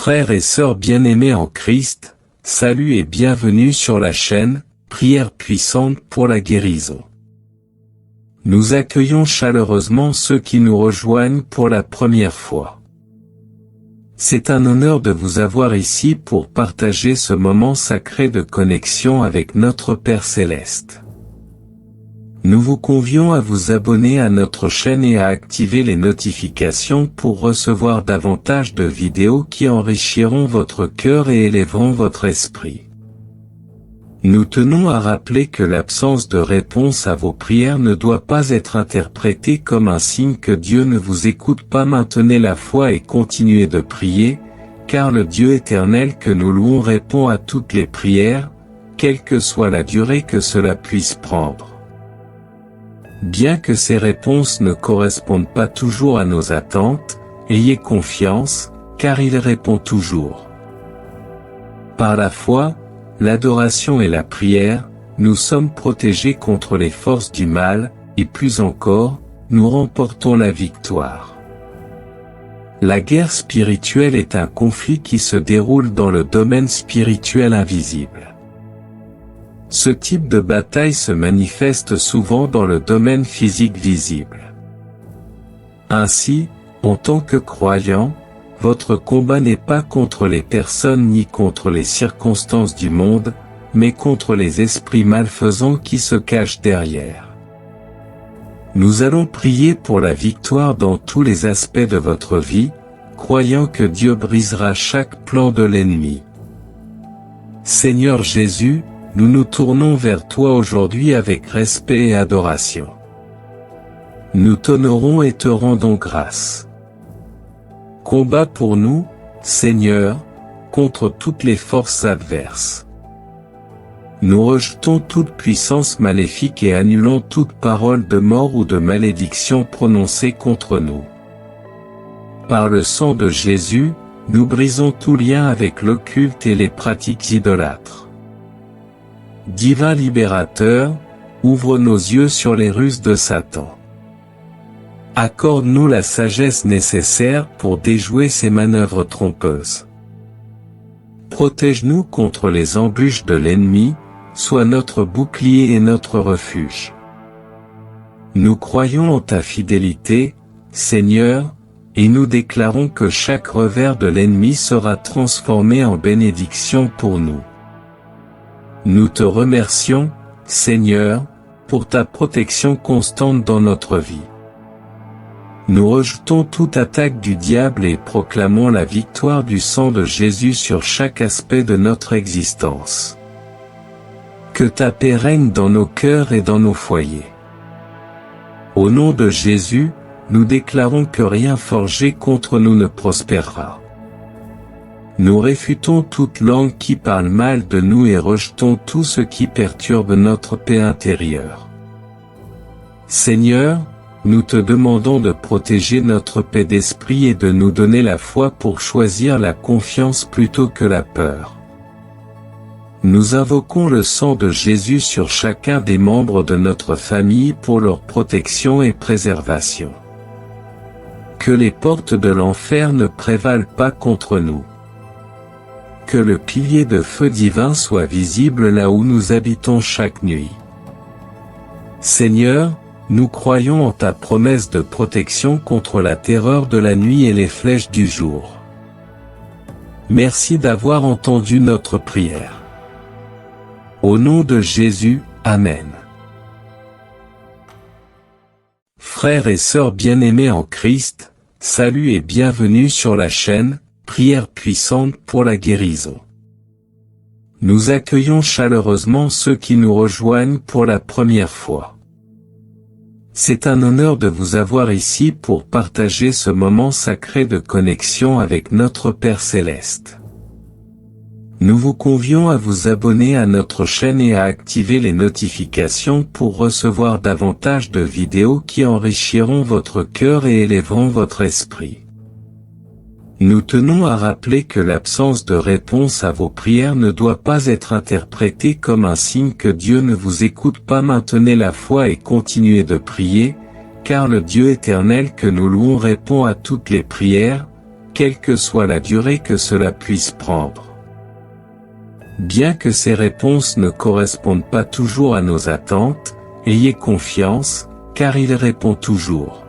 Frères et sœurs bien-aimés en Christ, salut et bienvenue sur la chaîne Prière puissante pour la guérison. Nous accueillons chaleureusement ceux qui nous rejoignent pour la première fois. C'est un honneur de vous avoir ici pour partager ce moment sacré de connexion avec notre Père Céleste. Nous vous convions à vous abonner à notre chaîne et à activer les notifications pour recevoir davantage de vidéos qui enrichiront votre cœur et élèveront votre esprit. Nous tenons à rappeler que l'absence de réponse à vos prières ne doit pas être interprétée comme un signe que Dieu ne vous écoute pas. Maintenez la foi et continuez de prier, car le Dieu éternel que nous louons répond à toutes les prières, quelle que soit la durée que cela puisse prendre. Bien que ces réponses ne correspondent pas toujours à nos attentes, ayez confiance, car il répond toujours. Par la foi, l'adoration et la prière, nous sommes protégés contre les forces du mal, et plus encore, nous remportons la victoire. La guerre spirituelle est un conflit qui se déroule dans le domaine spirituel invisible. Ce type de bataille se manifeste souvent dans le domaine physique visible. Ainsi, en tant que croyant, votre combat n'est pas contre les personnes ni contre les circonstances du monde, mais contre les esprits malfaisants qui se cachent derrière. Nous allons prier pour la victoire dans tous les aspects de votre vie, croyant que Dieu brisera chaque plan de l'ennemi. Seigneur Jésus, nous nous tournons vers toi aujourd'hui avec respect et adoration. Nous t'honorons et te rendons grâce. Combat pour nous, Seigneur, contre toutes les forces adverses. Nous rejetons toute puissance maléfique et annulons toute parole de mort ou de malédiction prononcée contre nous. Par le sang de Jésus, nous brisons tout lien avec l'occulte et les pratiques idolâtres. Divin libérateur, ouvre nos yeux sur les ruses de Satan. Accorde-nous la sagesse nécessaire pour déjouer ces manœuvres trompeuses. Protège-nous contre les embûches de l'ennemi, sois notre bouclier et notre refuge. Nous croyons en ta fidélité, Seigneur, et nous déclarons que chaque revers de l'ennemi sera transformé en bénédiction pour nous. Nous te remercions, Seigneur, pour ta protection constante dans notre vie. Nous rejetons toute attaque du diable et proclamons la victoire du sang de Jésus sur chaque aspect de notre existence. Que ta paix règne dans nos cœurs et dans nos foyers. Au nom de Jésus, nous déclarons que rien forgé contre nous ne prospérera. Nous réfutons toute langue qui parle mal de nous et rejetons tout ce qui perturbe notre paix intérieure. Seigneur, nous te demandons de protéger notre paix d'esprit et de nous donner la foi pour choisir la confiance plutôt que la peur. Nous invoquons le sang de Jésus sur chacun des membres de notre famille pour leur protection et préservation. Que les portes de l'enfer ne prévalent pas contre nous. Que le pilier de feu divin soit visible là où nous habitons chaque nuit. Seigneur, nous croyons en ta promesse de protection contre la terreur de la nuit et les flèches du jour. Merci d'avoir entendu notre prière. Au nom de Jésus, Amen. Frères et sœurs bien-aimés en Christ, salut et bienvenue sur la chaîne Prière puissante pour la guérison. Nous accueillons chaleureusement ceux qui nous rejoignent pour la première fois. C'est un honneur de vous avoir ici pour partager ce moment sacré de connexion avec notre Père Céleste. Nous vous convions à vous abonner à notre chaîne et à activer les notifications pour recevoir davantage de vidéos qui enrichiront votre cœur et élèveront votre esprit. Nous tenons à rappeler que l'absence de réponse à vos prières ne doit pas être interprétée comme un signe que Dieu ne vous écoute pas. Maintenez la foi et continuez de prier, car le Dieu éternel que nous louons répond à toutes les prières, quelle que soit la durée que cela puisse prendre. Bien que ces réponses ne correspondent pas toujours à nos attentes, ayez confiance, car il répond toujours.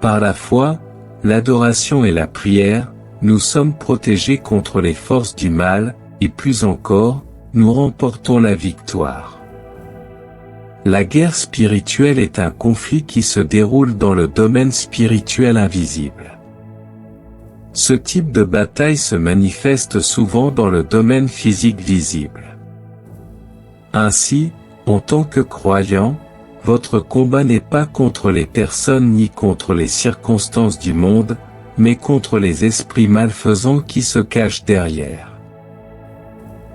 Par la foi, l'adoration et la prière, nous sommes protégés contre les forces du mal, et plus encore, nous remportons la victoire. La guerre spirituelle est un conflit qui se déroule dans le domaine spirituel invisible. Ce type de bataille se manifeste souvent dans le domaine physique visible. Ainsi, en tant que croyant, votre combat n'est pas contre les personnes ni contre les circonstances du monde, mais contre les esprits malfaisants qui se cachent derrière.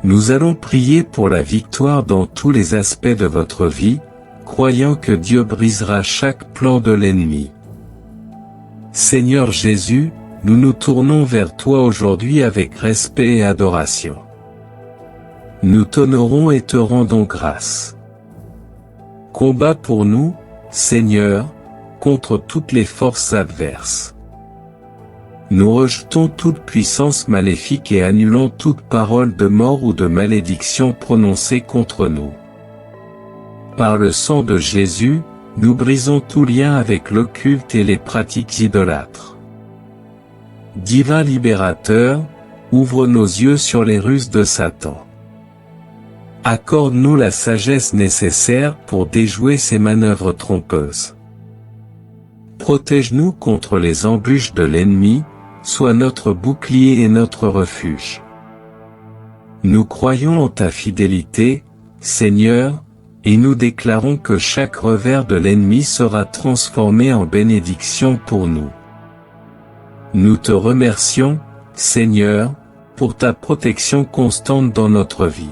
Nous allons prier pour la victoire dans tous les aspects de votre vie, croyant que Dieu brisera chaque plan de l'ennemi. Seigneur Jésus, nous nous tournons vers toi aujourd'hui avec respect et adoration. Nous t'honorons et te rendons grâce. Combat pour nous, Seigneur, contre toutes les forces adverses. Nous rejetons toute puissance maléfique et annulons toute parole de mort ou de malédiction prononcée contre nous. Par le sang de Jésus, nous brisons tout lien avec l'occulte et les pratiques idolâtres. Divin libérateur, ouvre nos yeux sur les ruses de Satan. Accorde-nous la sagesse nécessaire pour déjouer ces manœuvres trompeuses. Protège-nous contre les embûches de l'ennemi, sois notre bouclier et notre refuge. Nous croyons en ta fidélité, Seigneur, et nous déclarons que chaque revers de l'ennemi sera transformé en bénédiction pour nous. Nous te remercions, Seigneur, pour ta protection constante dans notre vie.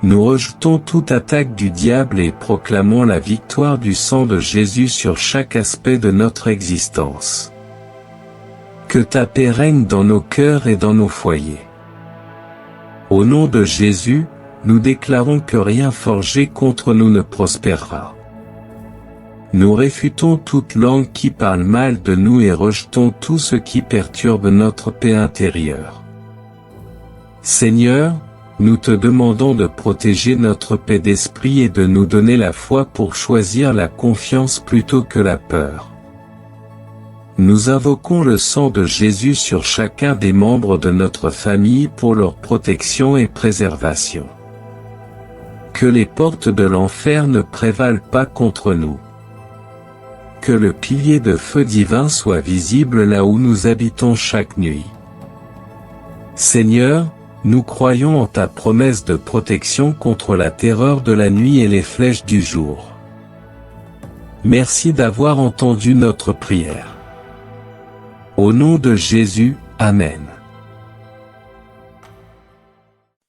Nous rejetons toute attaque du diable et proclamons la victoire du sang de Jésus sur chaque aspect de notre existence. Que ta paix règne dans nos cœurs et dans nos foyers. Au nom de Jésus, nous déclarons que rien forgé contre nous ne prospérera. Nous réfutons toute langue qui parle mal de nous et rejetons tout ce qui perturbe notre paix intérieure. Seigneur, nous te demandons de protéger notre paix d'esprit et de nous donner la foi pour choisir la confiance plutôt que la peur. Nous invoquons le sang de Jésus sur chacun des membres de notre famille pour leur protection et préservation. Que les portes de l'enfer ne prévalent pas contre nous. Que le pilier de feu divin soit visible là où nous habitons chaque nuit. Seigneur, nous croyons en ta promesse de protection contre la terreur de la nuit et les flèches du jour. Merci d'avoir entendu notre prière. Au nom de Jésus, Amen.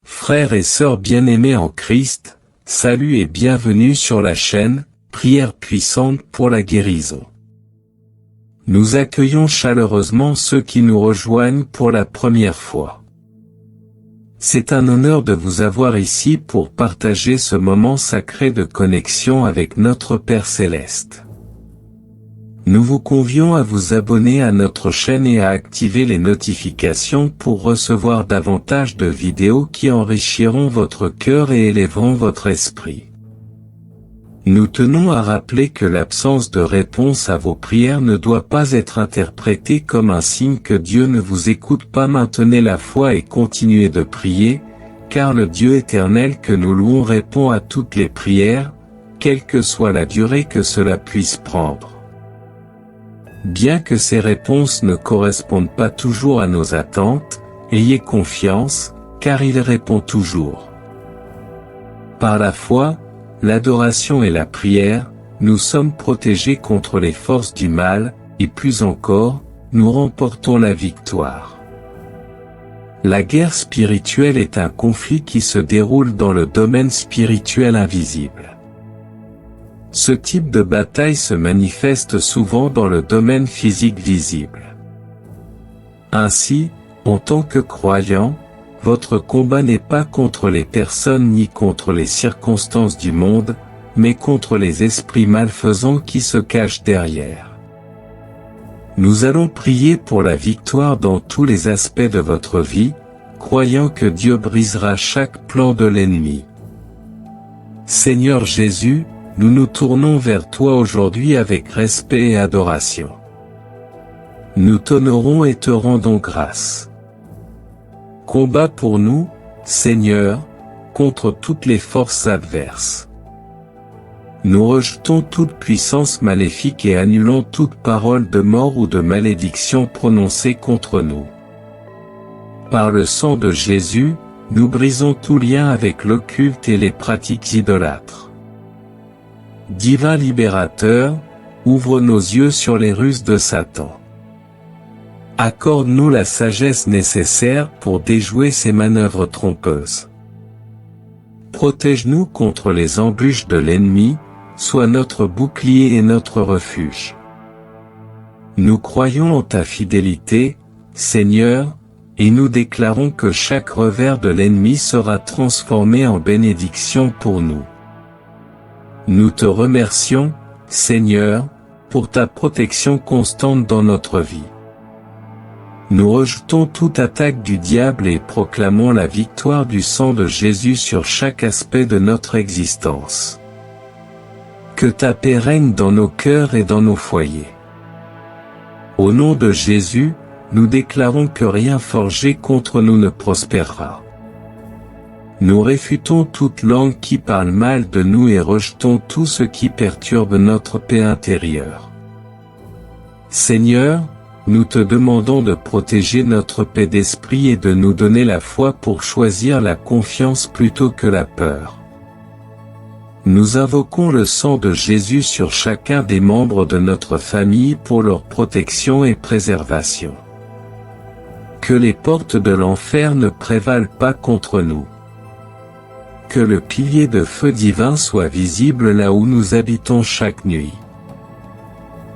Frères et sœurs bien-aimés en Christ, salut et bienvenue sur la chaîne, Prière puissante pour la guérison. Nous accueillons chaleureusement ceux qui nous rejoignent pour la première fois. C'est un honneur de vous avoir ici pour partager ce moment sacré de connexion avec notre Père Céleste. Nous vous convions à vous abonner à notre chaîne et à activer les notifications pour recevoir davantage de vidéos qui enrichiront votre cœur et élèveront votre esprit. Nous tenons à rappeler que l'absence de réponse à vos prières ne doit pas être interprétée comme un signe que Dieu ne vous écoute pas. Maintenez la foi et continuez de prier, car le Dieu éternel que nous louons répond à toutes les prières, quelle que soit la durée que cela puisse prendre. Bien que ces réponses ne correspondent pas toujours à nos attentes, ayez confiance, car il répond toujours. Par la foi, l'adoration et la prière, nous sommes protégés contre les forces du mal, et plus encore, nous remportons la victoire. La guerre spirituelle est un conflit qui se déroule dans le domaine spirituel invisible. Ce type de bataille se manifeste souvent dans le domaine physique visible. Ainsi, en tant que croyant, votre combat n'est pas contre les personnes ni contre les circonstances du monde, mais contre les esprits malfaisants qui se cachent derrière. Nous allons prier pour la victoire dans tous les aspects de votre vie, croyant que Dieu brisera chaque plan de l'ennemi. Seigneur Jésus, nous nous tournons vers toi aujourd'hui avec respect et adoration. Nous t'honorons et te rendons grâce. Combat pour nous, Seigneur, contre toutes les forces adverses. Nous rejetons toute puissance maléfique et annulons toute parole de mort ou de malédiction prononcée contre nous. Par le sang de Jésus, nous brisons tout lien avec l'occulte et les pratiques idolâtres. Divin libérateur, ouvre nos yeux sur les ruses de Satan. Accorde-nous la sagesse nécessaire pour déjouer ses manœuvres trompeuses. Protège-nous contre les embûches de l'ennemi, sois notre bouclier et notre refuge. Nous croyons en ta fidélité, Seigneur, et nous déclarons que chaque revers de l'ennemi sera transformé en bénédiction pour nous. Nous te remercions, Seigneur, pour ta protection constante dans notre vie. Nous rejetons toute attaque du diable et proclamons la victoire du sang de Jésus sur chaque aspect de notre existence. Que ta paix règne dans nos cœurs et dans nos foyers. Au nom de Jésus, nous déclarons que rien forgé contre nous ne prospérera. Nous réfutons toute langue qui parle mal de nous et rejetons tout ce qui perturbe notre paix intérieure. Seigneur, nous te demandons de protéger notre paix d'esprit et de nous donner la foi pour choisir la confiance plutôt que la peur. Nous invoquons le sang de Jésus sur chacun des membres de notre famille pour leur protection et préservation. Que les portes de l'enfer ne prévalent pas contre nous. Que le pilier de feu divin soit visible là où nous habitons chaque nuit.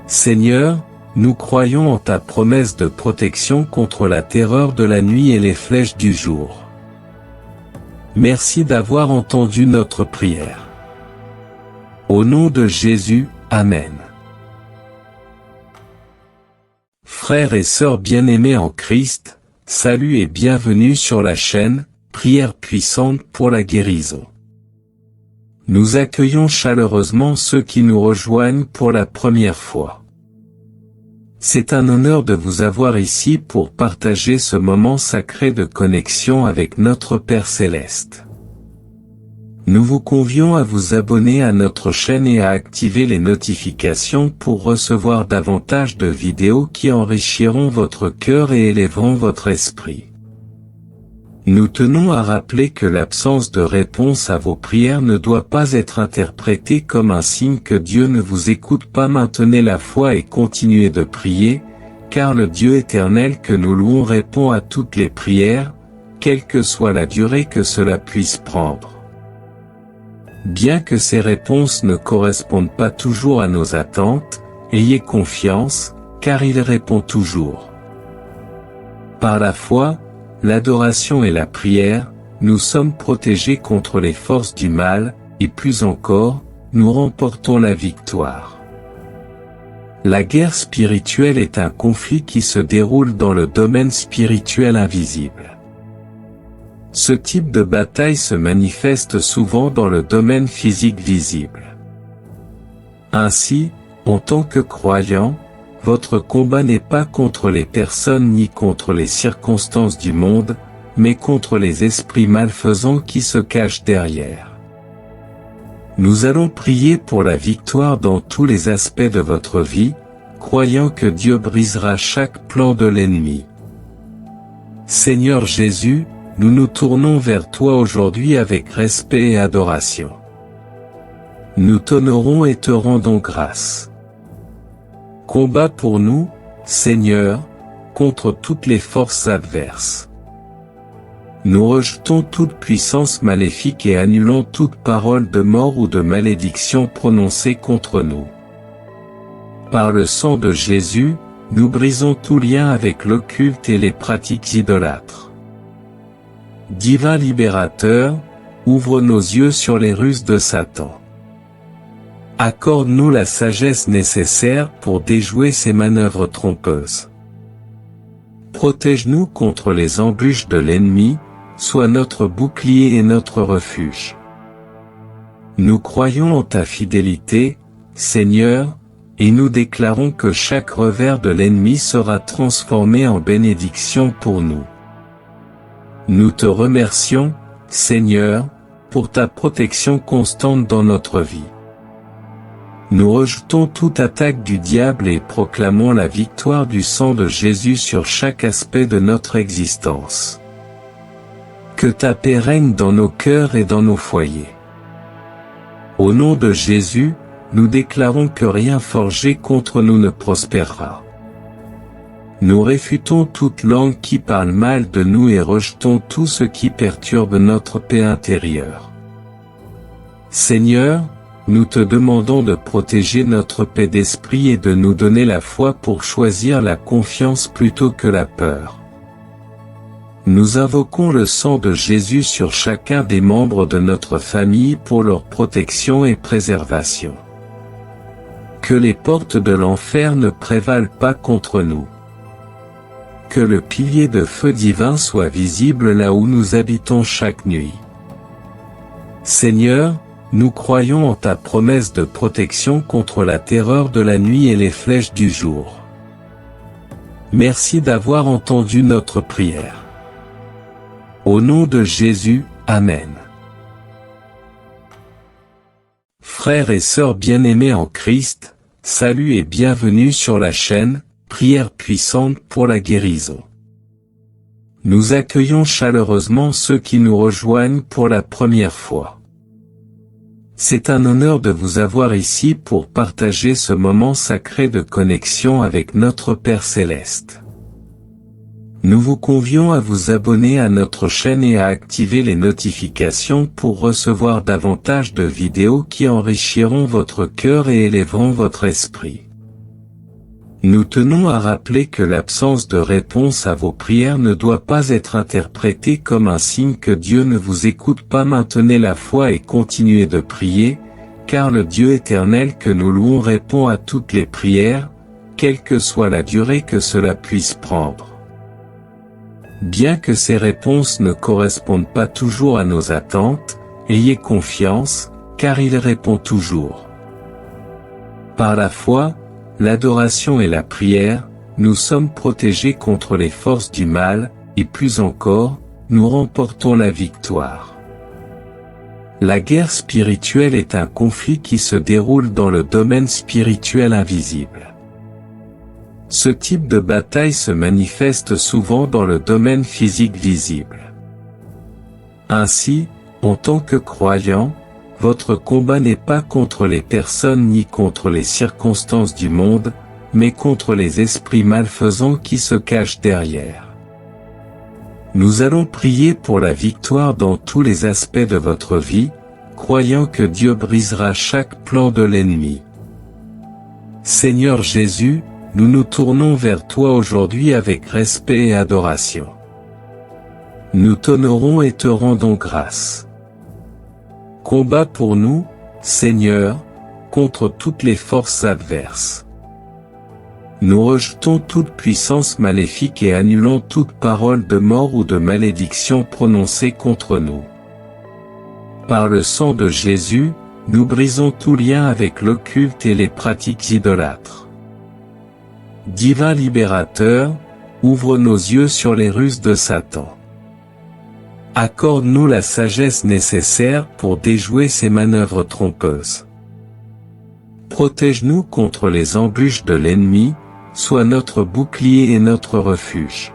Seigneur, nous croyons en ta promesse de protection contre la terreur de la nuit et les flèches du jour. Merci d'avoir entendu notre prière. Au nom de Jésus, Amen. Frères et sœurs bien-aimés en Christ, salut et bienvenue sur la chaîne Prière puissante pour la guérison. Nous accueillons chaleureusement ceux qui nous rejoignent pour la première fois. C'est un honneur de vous avoir ici pour partager ce moment sacré de connexion avec notre Père Céleste. Nous vous convions à vous abonner à notre chaîne et à activer les notifications pour recevoir davantage de vidéos qui enrichiront votre cœur et élèveront votre esprit. Nous tenons à rappeler que l'absence de réponse à vos prières ne doit pas être interprétée comme un signe que Dieu ne vous écoute pas. Maintenez la foi et continuez de prier, car le Dieu éternel que nous louons répond à toutes les prières, quelle que soit la durée que cela puisse prendre. Bien que ces réponses ne correspondent pas toujours à nos attentes, ayez confiance, car il répond toujours. Par la foi, l'adoration et la prière, nous sommes protégés contre les forces du mal, et plus encore, nous remportons la victoire. La guerre spirituelle est un conflit qui se déroule dans le domaine spirituel invisible. Ce type de bataille se manifeste souvent dans le domaine physique visible. Ainsi, en tant que croyant, votre combat n'est pas contre les personnes ni contre les circonstances du monde, mais contre les esprits malfaisants qui se cachent derrière. Nous allons prier pour la victoire dans tous les aspects de votre vie, croyant que Dieu brisera chaque plan de l'ennemi. Seigneur Jésus, nous nous tournons vers toi aujourd'hui avec respect et adoration. Nous t'honorons et te rendons grâce. Combat pour nous, Seigneur, contre toutes les forces adverses. Nous rejetons toute puissance maléfique et annulons toute parole de mort ou de malédiction prononcée contre nous. Par le sang de Jésus, nous brisons tout lien avec l'occulte et les pratiques idolâtres. Divin libérateur, ouvre nos yeux sur les ruses de Satan. Accorde-nous la sagesse nécessaire pour déjouer ces manœuvres trompeuses. Protège-nous contre les embûches de l'ennemi, sois notre bouclier et notre refuge. Nous croyons en ta fidélité, Seigneur, et nous déclarons que chaque revers de l'ennemi sera transformé en bénédiction pour nous. Nous te remercions, Seigneur, pour ta protection constante dans notre vie. Nous rejetons toute attaque du diable et proclamons la victoire du sang de Jésus sur chaque aspect de notre existence. Que ta paix règne dans nos cœurs et dans nos foyers. Au nom de Jésus, nous déclarons que rien forgé contre nous ne prospérera. Nous réfutons toute langue qui parle mal de nous et rejetons tout ce qui perturbe notre paix intérieure. Seigneur, nous te demandons de protéger notre paix d'esprit et de nous donner la foi pour choisir la confiance plutôt que la peur. Nous invoquons le sang de Jésus sur chacun des membres de notre famille pour leur protection et préservation. Que les portes de l'enfer ne prévalent pas contre nous. Que le pilier de feu divin soit visible là où nous habitons chaque nuit. Seigneur, nous croyons en ta promesse de protection contre la terreur de la nuit et les flèches du jour. Merci d'avoir entendu notre prière. Au nom de Jésus, Amen. Frères et sœurs bien-aimés en Christ, salut et bienvenue sur la chaîne, Prière puissante pour la guérison. Nous accueillons chaleureusement ceux qui nous rejoignent pour la première fois. C'est un honneur de vous avoir ici pour partager ce moment sacré de connexion avec notre Père Céleste. Nous vous convions à vous abonner à notre chaîne et à activer les notifications pour recevoir davantage de vidéos qui enrichiront votre cœur et élèveront votre esprit. Nous tenons à rappeler que l'absence de réponse à vos prières ne doit pas être interprétée comme un signe que Dieu ne vous écoute pas. Maintenez la foi et continuez de prier, car le Dieu éternel que nous louons répond à toutes les prières, quelle que soit la durée que cela puisse prendre. Bien que ces réponses ne correspondent pas toujours à nos attentes, ayez confiance, car il répond toujours. Par la foi, l'adoration et la prière, nous sommes protégés contre les forces du mal, et plus encore, nous remportons la victoire. La guerre spirituelle est un conflit qui se déroule dans le domaine spirituel invisible. Ce type de bataille se manifeste souvent dans le domaine physique visible. Ainsi, en tant que croyant, votre combat n'est pas contre les personnes ni contre les circonstances du monde, mais contre les esprits malfaisants qui se cachent derrière. Nous allons prier pour la victoire dans tous les aspects de votre vie, croyant que Dieu brisera chaque plan de l'ennemi. Seigneur Jésus, nous nous tournons vers toi aujourd'hui avec respect et adoration. Nous t'honorons et te rendons grâce. Combat pour nous, Seigneur, contre toutes les forces adverses. Nous rejetons toute puissance maléfique et annulons toute parole de mort ou de malédiction prononcée contre nous. Par le sang de Jésus, nous brisons tout lien avec l'occulte et les pratiques idolâtres. Divin libérateur, ouvre nos yeux sur les ruses de Satan. Accorde-nous la sagesse nécessaire pour déjouer ces manœuvres trompeuses. Protège-nous contre les embûches de l'ennemi, sois notre bouclier et notre refuge.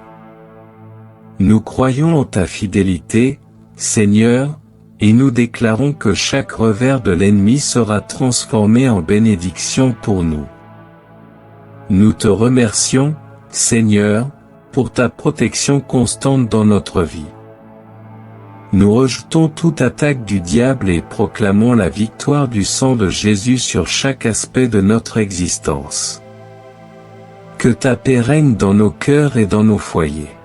Nous croyons en ta fidélité, Seigneur, et nous déclarons que chaque revers de l'ennemi sera transformé en bénédiction pour nous. Nous te remercions, Seigneur, pour ta protection constante dans notre vie. Nous rejetons toute attaque du diable et proclamons la victoire du sang de Jésus sur chaque aspect de notre existence. Que ta paix règne dans nos cœurs et dans nos foyers.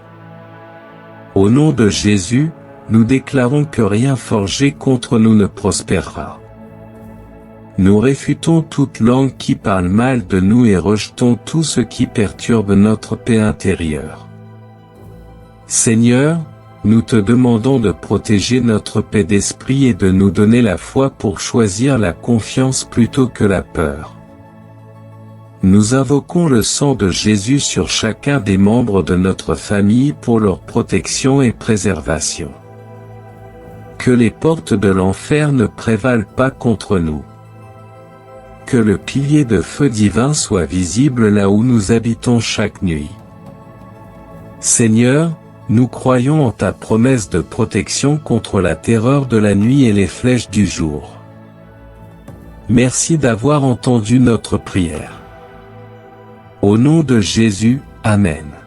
Au nom de Jésus, nous déclarons que rien forgé contre nous ne prospérera. Nous réfutons toute langue qui parle mal de nous et rejetons tout ce qui perturbe notre paix intérieure. Seigneur, nous te demandons de protéger notre paix d'esprit et de nous donner la foi pour choisir la confiance plutôt que la peur. Nous invoquons le sang de Jésus sur chacun des membres de notre famille pour leur protection et préservation. Que les portes de l'enfer ne prévalent pas contre nous. Que le pilier de feu divin soit visible là où nous habitons chaque nuit. Seigneur, nous croyons en ta promesse de protection contre la terreur de la nuit et les flèches du jour. Merci d'avoir entendu notre prière. Au nom de Jésus, Amen.